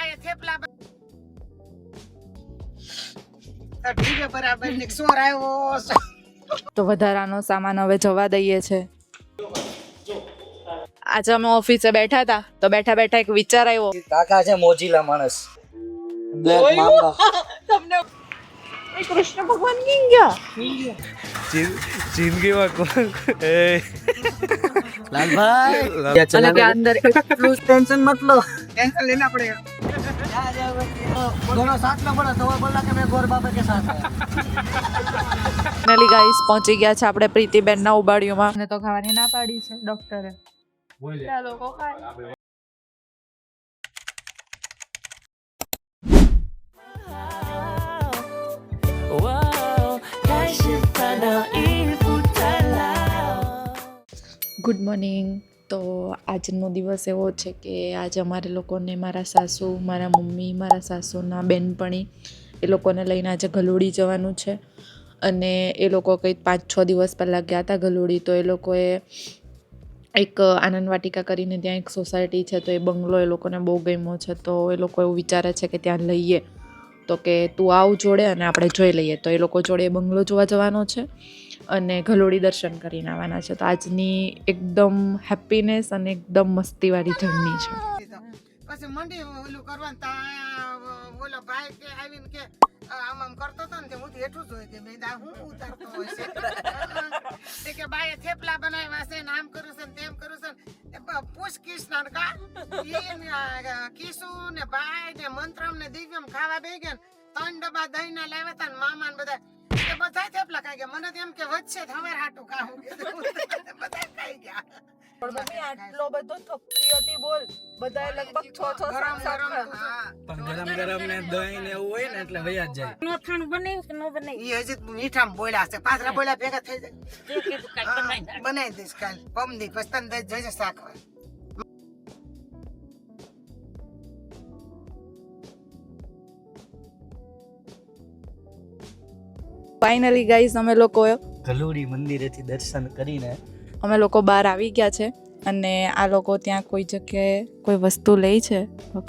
By thepla તો ઠીક બરાબર ને સોર આવ્યો તો વધારાનો સામાન હવે જવા દઈએ છે. આજે અમે ઓફિસે બેઠા હતા તો બેઠા બેઠા એક વિચાર આવ્યો. કાકા છે મોજીલા માણસ, બ્લેક મામ્બા. તમને કૃષ્ણ ભગવાન કી ગયા જિંદગીમાં લાલભાઈ અને કે અંદર એટલું ટેન્શન મત લો, ટેન્શન લેના પડે दोनों साथ में पड़ा तो वो बोला कि मैं गौर बाबा के साथ है. ફાઇનલી ગાઈસ પહોંચી ગયા છે આપણે પ્રીતિબેન ના ઉબાડીઓમાં. મને તો ખાવાની ના પાડી છે ડોક્ટરે. ચાલો લોકો ખાય. Good morning. તો આજનો દિવસ એવો છે કે આજે અમારે લોકોને મારા સાસુ, મારા મમ્મી, મારા સાસુના બેનપણી એ લોકોને લઈને આજે ગલોડી જવાનું છે. અને એ લોકો કંઈક 5-6 દિવસ પહેલાં ગયા હતા ગલોડી. તો એ લોકોએ એક આનંદ વાટિકા કરીને ત્યાં એક સોસાયટી છે તો એ બંગલો એ લોકોને બહુ ગમ્યો છે. તો એ લોકો એવું વિચારે છે કે ત્યાં લઈએ. તો કે તું આવ જોડે અને આપણે જોઈ લઈએ. તો એ લોકો જોડે એ બંગલો જોવા જવાનો છે અને ગલોડી દર્શન કરીને આવવાના છે. તો આજની એકદમ હેપીનેસ અને એકદમ મસ્તીવાળી જર્ની છે. પછી મંડી ઓલું કરવાનું તા ઓલો ભાઈ કે આવીને કે આમ આમ કરતો હતો ને તે હું હેઠું જોઈ કે મેં દા હું ઉતારતો હોય છે તે કે બાય થેપલા બનાવ્યા છે ને આમ કરું છે ને તેમ કરું છે ને પૂછ કૃષ્ણ કા એ કિસુ ને બાય ને મંત્રમ ને દિવ્યમ ખાવા બે ગયા 3 ડબ્બા દહીં ના લાવ્યા હતા ને મામા ને બધા એ બધા થેપલા ખાઈ ગયા. મને તો એમ કે વચ્ચે તમારે હાટું ખાવું બધા ખાઈ ગયા. આટલો બધો થપતી હતી બોલ. બધા લગભગ 6-6 ગરમ ગરમ ને દહીં ને એવું હોય ને એટલે વયા જ જાય. નોથાણ બનાવ્યું કે ન બનાવ્યું? એ હજી મીઠામાં બોલ્યા છે. પાછરા બોલ્યા ભેગા થઈ જાય. બનાવી દઈશ કાલ પમદી પછી તને દઈ જજે શાકવા. ફાઇનલી ગાઈસ અમે લોકો ગલુડી મંદિરેથી દર્શન કરીને બહાર આવી ગયા છે. અને આ લોકો ત્યાં કોઈ જગ્યાએ કોઈ વસ્તુ લે છે,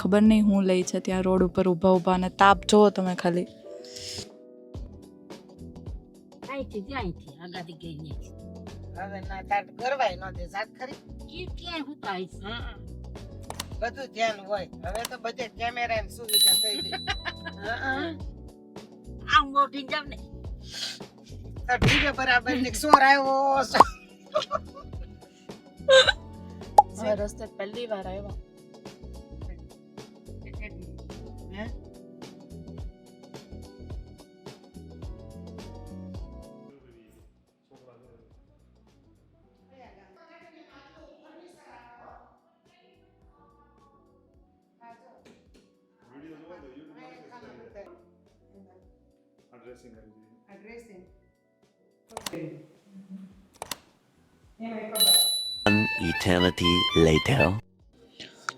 ખબર નહીં હું લે છે. ત્યાં રોડ ઉપર ઊભા અને તાપ જોવો તમે ખાલી. હવે ના તાર કરવાય ન દે સાત ખરી બધું ધ્યાન હોય. હવે તો બધે કેમેરા ની સુવિધા થઈ ગઈ. આમ મોટી જાવ ને તો ઠીક બરાબર ને સોર આવ્યો રસ્તે પહેલી વાર આવ્યા. An eternity later.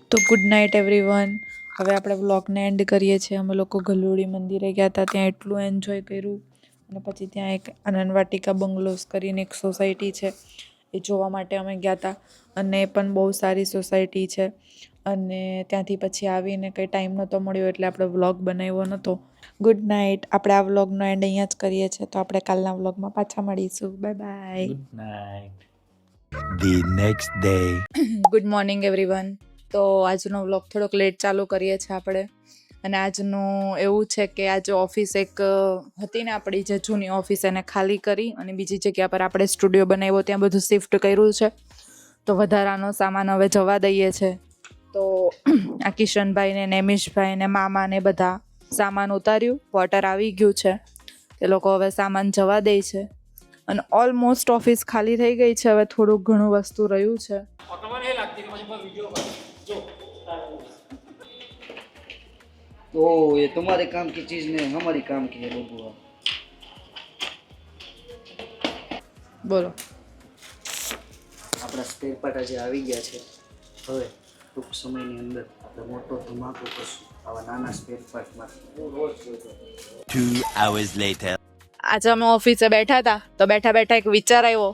તો ગુડ નાઇટ એવરીવન. હવે આપણે વ્લોગને એન્ડ કરીએ છીએ. અમે લોકો ગલોડી મંદિરે ગયા હતા, ત્યાં એટલું એન્જોય કર્યું. અને પછી ત્યાં એક આનંદ વાટિકા બંગલોઝ કરીને એક સોસાયટી છે એ જોવા માટે અમે ગયા હતા. અને એ પણ બહુ સારી સોસાયટી છે. અને ત્યાંથી પછી આવીને કંઈ ટાઈમ નહોતો મળ્યો એટલે આપણે વ્લોગ બનાવ્યો નહોતો. Good night. આપણે આ વ્લોગનો એન્ડ અહીંયા જ કરીએ છીએ. તો આપણે કાલના વ્લોગમાં પાછા મળીશું. Bye bye. Good night. The next day. Good morning everyone. તો આજનો વ્લોગ થોડોક લેટ ચાલુ કરીએ છીએ આપણે. અને આજનું એવું છે કે આજે ઓફિસ એક હતી ને આપણી જે જૂની ઓફિસ એને ખાલી કરી અને બીજી જગ્યા પર આપણે સ્ટુડિયો બનાવ્યો ત્યાં બધું શિફ્ટ કર્યું છે. તો વધારાનો સામાન હવે જવા દઈએ છે. તો આ કિશનભાઈ ને નેમિશભાઈ ને મામા ને બધા સામાન ઉતાર્યું. વોટર આવી ગયું છે. એ લોકો હવે સામાન જવા દે છે. અને ઓલમોસ્ટ ઓફિસ ખાલી થઈ ગઈ છે. હવે થોડુંક ઘણું વસ્તુ રહ્યું છે. तो ये तुम्हारे काम की चीज ने हमारी काम की है बबुआ. બોલો. આપણા સ્પેર પાર્ટ આજે આવી ગયા છે. હવે ટૂંક સમયની અંદર આપણે મોટો ધમાકો કરશું આવા નાના સ્પેર પાર્ટમાં. રોજ જોજો. 2 hours later. આજે અમે ઓફિસે બેઠા હતા તો બેઠા બેઠા એક વિચાર આવ્યો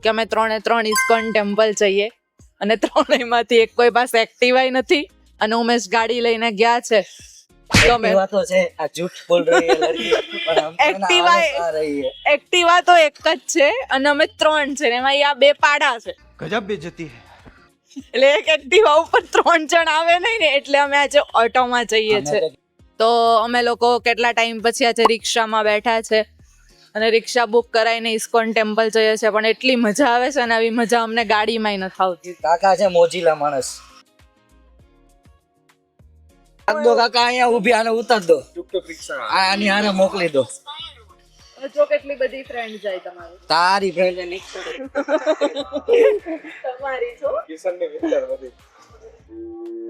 કે અમે 3 ઇસ્કોન ટેમ્પલ જઈએ અને ત્રણેયમાંથી એક કોઈ પાસે એક્ટિવાય નથી અને ઉમેશ ગાડી લઈને ગયા છે તો મેં એવા તો છે આ झूठ बोल रही है लड़की पर हम एक्टिवा आ रही है એક્ટિવા તો એક જ છે અને અમે 3 છે ને એમાં આ 2 પાડા છે गजब बेइज्जती है એટલે એક એક્ટિવા ઉપર 3 જણ આવે નહીં ને એટલે અમે આજે ઓટોમાં જઈએ છીએ તો અમે લોકો કેટલા ટાઈમ પછી આજે રિક્ષામાં બેઠા છે અને રિક્ષા બુક કરાવીને ઇસ્કોન ટેમ્પલ જઈએ છીએ પણ એટલી મજા આવે છે ને આવી મજા અમને ગાડીમાં નથી આવતી કાકા છે મોજીલા માણસ દો કાકા અહીંયા ઊભી આને ઉતાર દો આની હારે મોકલી દો જો કેટલી બધી ફ્રેન્ડ જાય તમારી તારી ફ્રેન્ડ નીકળે તમારી છો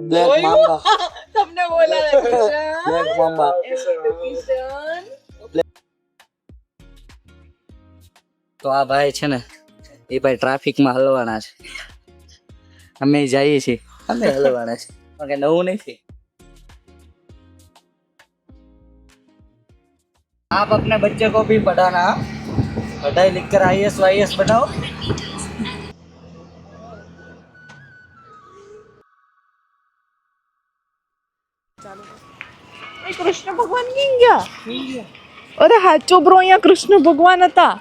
બ્લેક મામ્બા તમને બોલાવે બ્લેક મામ્બા કિશન તો આ ભાઈ છે ને એ ભાઈ ટ્રાફિકમાં હલવાના છે અમે જઈએ છીએ અમે હલવાના છે પણ કે નવું નથી आप अपने बच्चे को भी पढ़ाना पढ़ाई लिख कर IAS वाईएस बनाओ કૃષ્ણ ભગવાન ક્યાં ગયા અરે હાચો બ્રો અહીંયા કૃષ્ણ ભગવાન હતા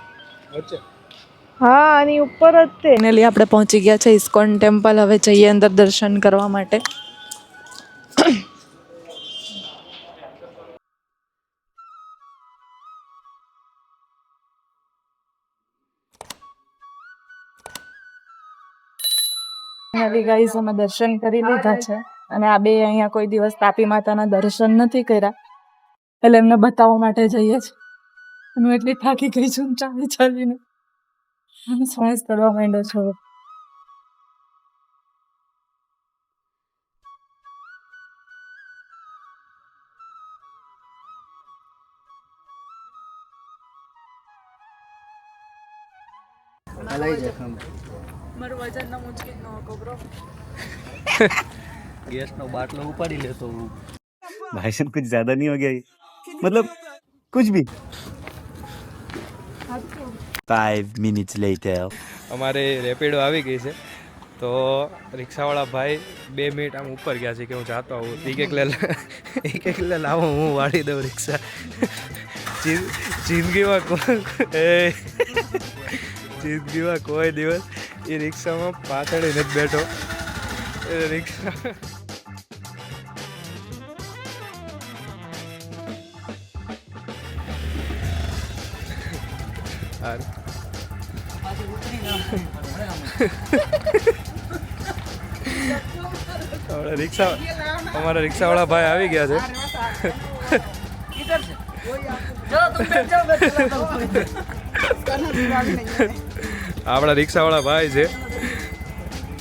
હા આની ઉપર જ તે ફાઇનલી આપણે પહોંચી ગયા છે ઇસ્કોન ટેમ્પલ હવે જઈએ અંદર દર્શન કરવા માટે ફાઇનલી ગાઈઝ અમે દર્શન કરી લીધા છે અને આ બે અહીંયા કોઈ દિવસ તાપી માતાના દર્શન નથી કર્યા એટલે એમને બતાવવા માટે જઈએ છીએ હું એટલી થાકી ગઈ છું ચાલી ચાલીને અને શ્વાસ કરવા માંડ્યો છો મારું વજન ના મુશ્કેલ ન હતો બ્રો गैस नो बाटलो उपाड़ी लेतो हूँ भाई साहब कुछ ज्यादा नहीं हो गया ये? मतलब कुछ भी 5 minutes later અમારે રેપિડો આવી ગઈ છે તો રિક્ષાવાળા ભાઈ 2 મિનિટ આમ ઉપર ગયા છે કે હું જાતો આવું એક લે લાવો હું વાળી દઉં રિક્ષા જિંદગીમાં કોઈ દિવસ એ રિક્ષામાં પાછળ નથી બેઠો એ રિક્ષા અમારા રિક્ષાવાળા ભાઈ આવી ગયા છે આપણા રિક્ષાવાળા ભાઈ છે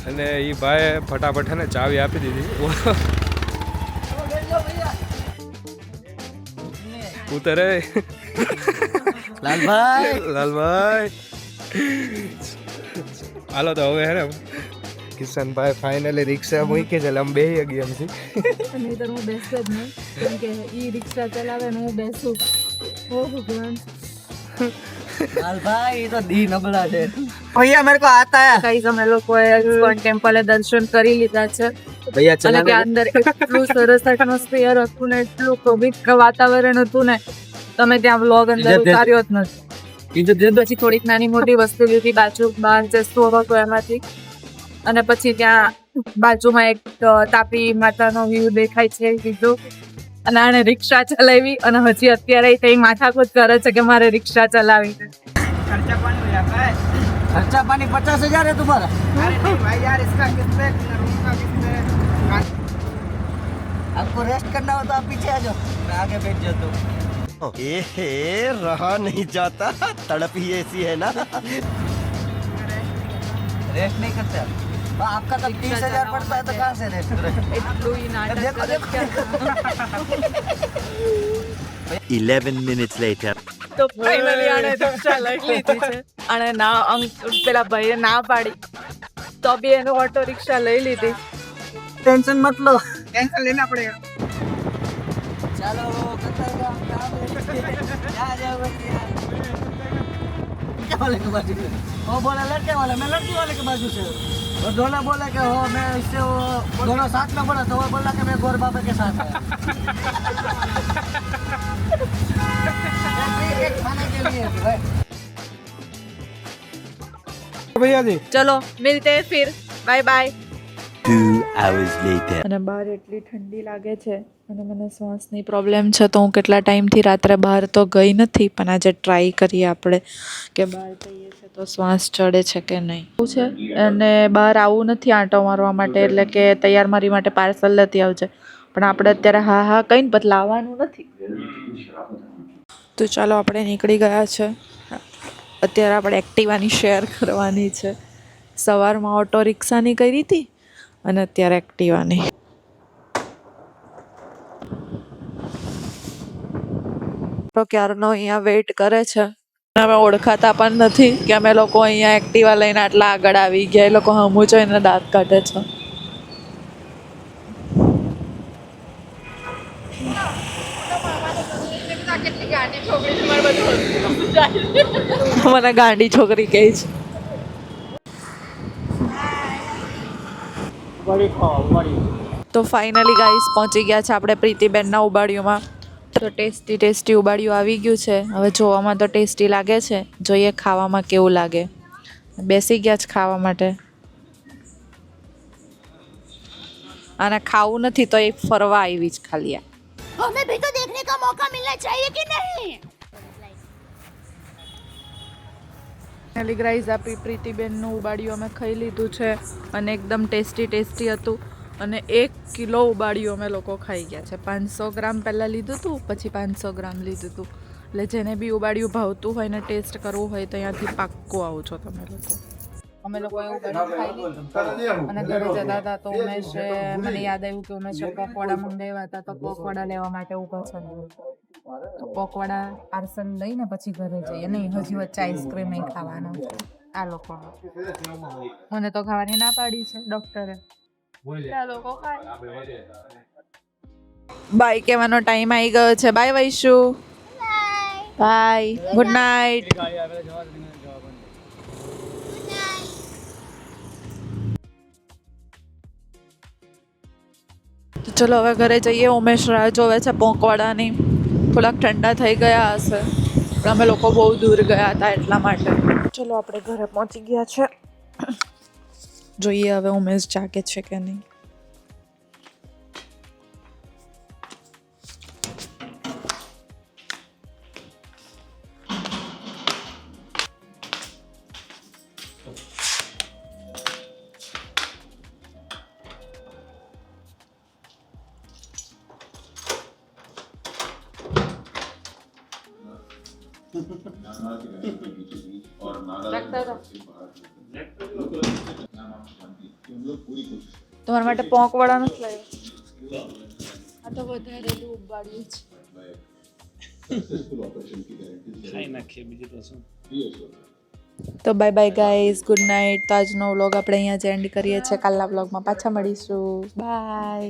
અને એ ભાઈ ફટાફટ ને ચાવી આપી દીધી ઉતરે લાલભાઈ હાલો તો હવે હે ને કિશનભાઈ ફાઇનલી રિક્ષા મૂકી છે એટલે અમે બેસી ગયા છીએ નહીં તો હું બેસતો જ નહીં કેમ કે ઈ રિક્ષા ચલાવે ને હું બેસું ઓ ભગવાન भाई तो दी नबला है भैया मेरे को आता है ગાઈઝ અમે લોકોએ ઇસ્કોન ટેમ્પલે દર્શન કરી લીધા છે भैया અને चला કે અંદર એટલું સરસ એટમોસ્ફિયર હતું ને એટલું પવિત્ર વાતાવરણ હતું ને તમે ત્યાં વ્લોગ અંદર ઉતાર્યો જ નથી પછી થોડીક નાની મોટી વસ્તુ લીધી બાજુ બહાર જે સ્ટોર હતો એમાંથી અને પછી ત્યાં બાજુમાં એક તાપી માતાનો વ્યૂ દેખાય છે કીધું અને આને રિક્ષા ચલાવી અને હજી અત્યારે તે માથાકૂટ કરે છે કે મારે રિક્ષા ચલાવી खर्चा पानी 50,000 है तुम्हारा अरे नहीं भाई यार इसका कितने रूम का कितने आपको रेस्ट करना हो तो आप पीछे आ जाओ मैं आगे बैठ जाता हूँ रहा नहीं जाता तड़प ही ऐसी है ना रेस्ट नहीं करते आप आपका तो 30,000 पड़ता है तो कहाँ से रेस्ट એટલું ઈ નાટક કરે છે 11 minutes later તો ફાઇનલી આને રિક્ષા લઈ લીધી છે અને ના પેલા ભાઈએ ના પાડી તો બી એનો ઓટો રિક્ષા લઈ લીધી टेंशन मत लो टेंशन लेना पड़ेगा चलो लड़के वाले के बाजू से, वो बोला लड़के वाले, मैं लड़की वाले के बाजू से, और दोनों बोले कि हो मैं इससे वो दोनों साथ में बोला, तो वो बोला कि मैं गौर बाबा के साथ है। एक खाने के लिए भाई। भैया जी ચલો મિલતે ફિર બાય બાય 2 hours later. અને બહાર એટલી ઠંડી લાગે છે અને મને શ્વાસની પ્રોબ્લેમ છે તો હું કેટલા ટાઈમથી રાત્રે બહાર તો ગઈ નથી પણ આજે ટ્રાય કરીએ આપણે કે બહાર જઈએ છે તો શ્વાસ ચડે છે કે નહીં એવું છે અને બહાર આવવું નથી આંટો મારવા માટે એટલે કે તૈયાર મારી માટે પાર્સલ લેતી આવજે પણ આપણે અત્યારે હા હા કંઈ જ લાવવાનું નથી તો ચાલો આપણે નીકળી ગયા છે અત્યારે આપણે એક્ટિવાની શેર કરવાની છે સવારમાં ઓટો રિક્ષાની કરી હતી અને અત્યારે એક્ટિવાની તો ક્યારનો અહીંયા વેઇટ કરે છે અમે ઓળખાતા પણ નથી કે અમે લોકો અહીંયા એક્ટિવા લઈને આટલા આગળ આવી ગયા એ લોકો હમું જોઈને દાંત કાઢે છે મને ગાંડી છોકરી કહે છે તો ફાઇનલી ગાઈસ પહોંચી ગયા છે આપણે પ્રીતિબેનના ઉબાડિયુંમાં તો ટેસ્ટી ઉબાડિયું આવી ગયું છે હવે જોવામાં તો ટેસ્ટી લાગે છે જોઈએ ખાવામાં કેવું લાગે બેસી ગયા છે ખાવા માટે અને ખાવું નથી તો એ ફરવા આવી જ ખાલી આ हमें भी तो देखने का मौका मिलना चाहिए कि नहीं ફાઇનલી ગાઈસ આ પ્રીતિબેનનું ઉબાડિયું અમે ખાઈ લીધું છે અને એકદમ ટેસ્ટી હતું અને 1 કિલો ઉબાડિયું અમે લોકો ખાઈ ગયા છે 500 ગ્રામ પહેલાં લીધું હતું પછી 500 ગ્રામ લીધું હતું એટલે જેને બી ઉબાડિયું ભાવતું હોય ને ટેસ્ટ કરવું હોય તો અહીંયાથી પાક્કું આવો છો તમે લોકો અમે લોકો એવું ઉબાડિયું ખાઈ લીધું અને ઘરે જતા હતા તો ઉમેશે મને યાદ આવ્યું કે ઉમેશે પકોડા મંગાવ્યા હતા તો પકોડા લેવા માટે ઊભા છે તો પકોડા પાર્સલ લઈને પછી ઘરે જઈએ નહીં હજી વચ્ચે આઈસ્ક્રીમ નહીં ખાવાનો આ લોકો મને તો ખાવાની ના પાડી છે ડોક્ટરે બાય કહેવાનો ટાઈમ આવી ગયો છે બાય વૈશુ બાય ગુડ નાઇટ તો ચલો હવે ઘરે જઈએ ઉમેશ રાહ જોવે છે પોંકવાડાની થોડાક ઠંડા થઈ ગયા હશે પણ અમે લોકો બહુ દૂર ગયા હતા એટલા માટે ચલો આપણે ઘરે પહોંચી ગયા છે જોઈએ હવે ઉમેશ જાગે છે કે નહીં તમારા માટે પોંકવાળા નથી લાવ્યો આ તો વધારેલું ઉબાડ્યું છે તો bye bye guys good night તો આજનો વ્લોગ આપણે અહીંયા જ એન્ડ કરીએ છીએ કાલના વ્લોગમાં પાછા મળીશું બાય